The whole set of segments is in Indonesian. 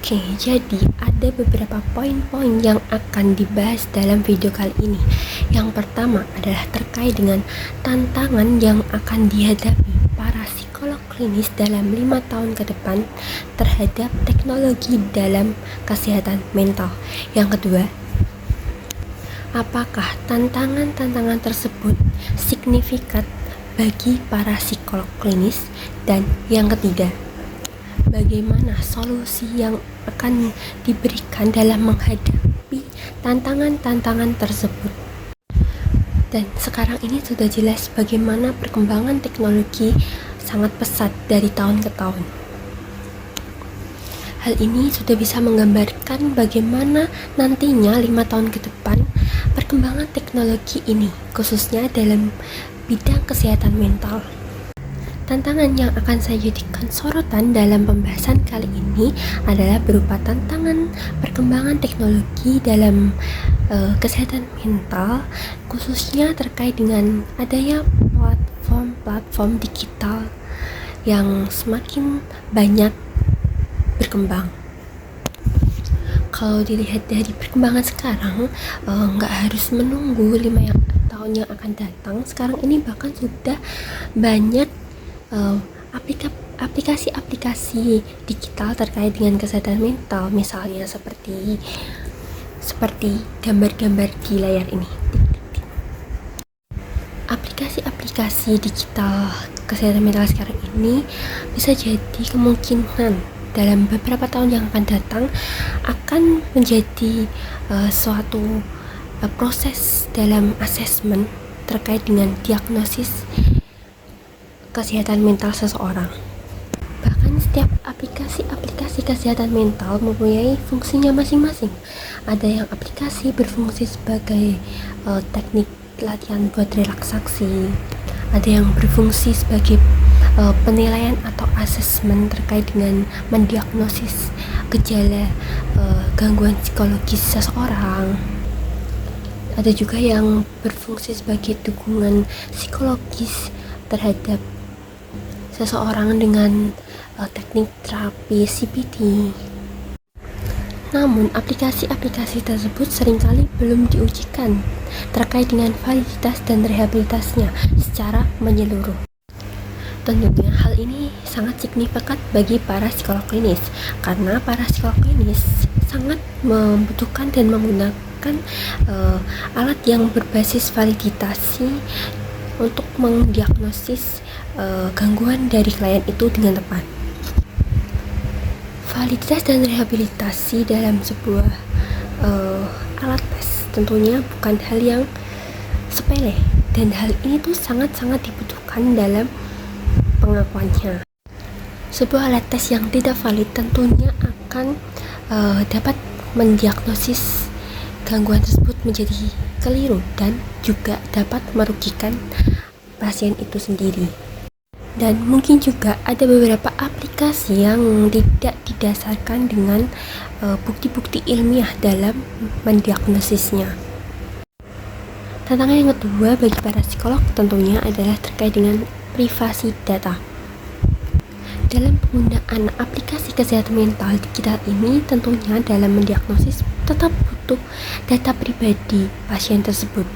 Oke, jadi ada beberapa poin-poin yang akan dibahas dalam video kali ini. Yang pertama adalah terkait dengan tantangan yang akan dihadapi para psikolog klinis dalam 5 tahun ke depan terhadap teknologi dalam kesehatan mental. Yang kedua, apakah tantangan-tantangan tersebut signifikan bagi para psikolog klinis? Dan yang ketiga, bagaimana solusi yang akan diberikan dalam menghadapi tantangan-tantangan tersebut. Dan sekarang ini sudah jelas bagaimana perkembangan teknologi sangat pesat dari tahun ke tahun. Hal ini sudah bisa menggambarkan bagaimana nantinya 5 tahun ke depan perkembangan teknologi ini, khususnya dalam bidang kesehatan mental. Tantangan yang akan saya jadikan sorotan dalam pembahasan kali ini adalah berupa tantangan perkembangan teknologi dalam kesehatan mental, khususnya terkait dengan adanya platform digital yang semakin banyak berkembang. Kalau dilihat dari perkembangan sekarang, nggak harus menunggu 5 tahun yang akan datang. Sekarang ini bahkan sudah banyak aplikasi-aplikasi digital terkait dengan kesehatan mental, misalnya seperti gambar-gambar di layar ini. Aplikasi-aplikasi digital kesehatan mental sekarang ini bisa jadi kemungkinan dalam beberapa tahun yang akan datang akan menjadi suatu proses dalam asesmen terkait dengan diagnosis kesehatan mental seseorang. Bahkan setiap aplikasi kesehatan mental mempunyai fungsinya masing-masing. Ada yang aplikasi berfungsi sebagai teknik latihan buat relaksasi, ada yang berfungsi sebagai penilaian atau asesmen terkait dengan mendiagnosis gejala gangguan psikologis seseorang. Ada juga yang berfungsi sebagai dukungan psikologis terhadap seseorang dengan teknik terapi CBT. Namun, aplikasi-aplikasi tersebut seringkali belum diujikan terkait dengan validitas dan rehabilitasnya secara menyeluruh. Tentunya hal ini sangat signifikan bagi para psikolog klinis, karena para psikolog klinis sangat membutuhkan dan menggunakan alat yang berbasis validasi untuk mendiagnosis gangguan dari klien itu dengan tepat. Validitas dan rehabilitasi dalam sebuah alat tes tentunya bukan hal yang sepele, dan hal ini tuh sangat-sangat dibutuhkan dalam pengakuannya. Sebuah alat tes yang tidak valid tentunya akan dapat mendiagnosis gangguan tersebut menjadi keliru dan juga dapat merugikan pasien itu sendiri. Dan mungkin juga ada beberapa aplikasi yang tidak didasarkan dengan bukti-bukti ilmiah dalam mendiagnosisnya. Tantangan yang kedua bagi para psikolog tentunya adalah terkait dengan privasi data. Dalam penggunaan aplikasi kesehatan mental digital ini, tentunya dalam mendiagnosis tetap butuh data pribadi pasien tersebut.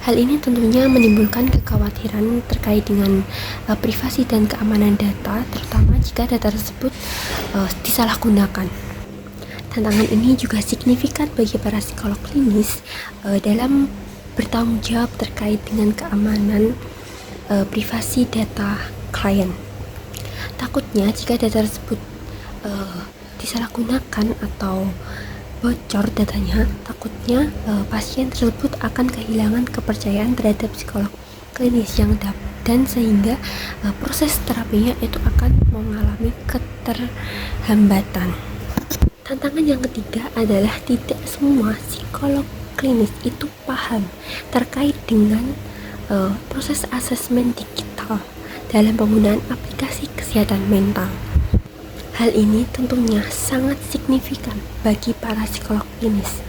Hal ini tentunya menimbulkan kekhawatiran terkait dengan privasi dan keamanan data, terutama jika data tersebut disalahgunakan. Tantangan ini juga signifikan bagi para psikolog klinis dalam bertanggung jawab terkait dengan keamanan privasi data klien. Takutnya jika data tersebut disalahgunakan atau bocor datanya, takutnya pasien tersebut akan kehilangan kepercayaan terhadap psikolog klinis dan sehingga proses terapinya itu akan mengalami keterhambatan. Tantangan yang ketiga adalah tidak semua psikolog klinis itu paham terkait dengan proses asesmen digital dalam penggunaan aplikasi kesehatan mental. Hal ini tentunya sangat signifikan bagi para psikolog klinis,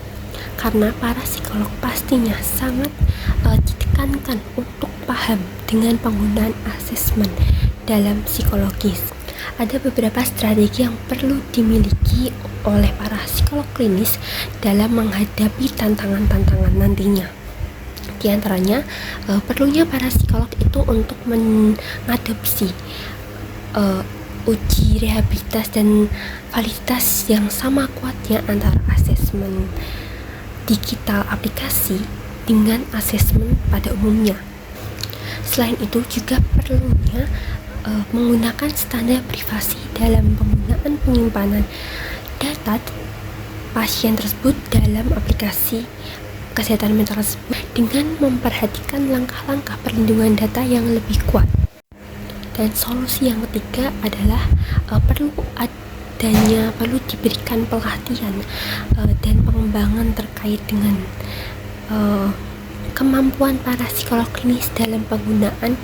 karena para psikolog pastinya sangat ditekankan untuk paham dengan penggunaan asesmen dalam psikologis. Ada beberapa strategi yang perlu dimiliki oleh para psikolog klinis dalam menghadapi tantangan-tantangan nantinya. Di antaranya, perlunya para psikolog itu untuk mengadopsi uji rehabilitas dan validitas yang sama kuatnya antara asesmen digital aplikasi dengan asesmen pada umumnya. Selain itu juga perlunya menggunakan standar privasi dalam penggunaan penyimpanan data pasien tersebut dalam aplikasi kesehatan mental tersebut dengan memperhatikan langkah-langkah perlindungan data yang lebih kuat. Dan solusi yang ketiga adalah perlu diberikan pelatihan dan pengembangan terkait dengan kemampuan para psikolog klinis dalam penggunaan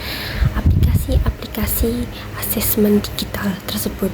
aplikasi asesmen digital tersebut.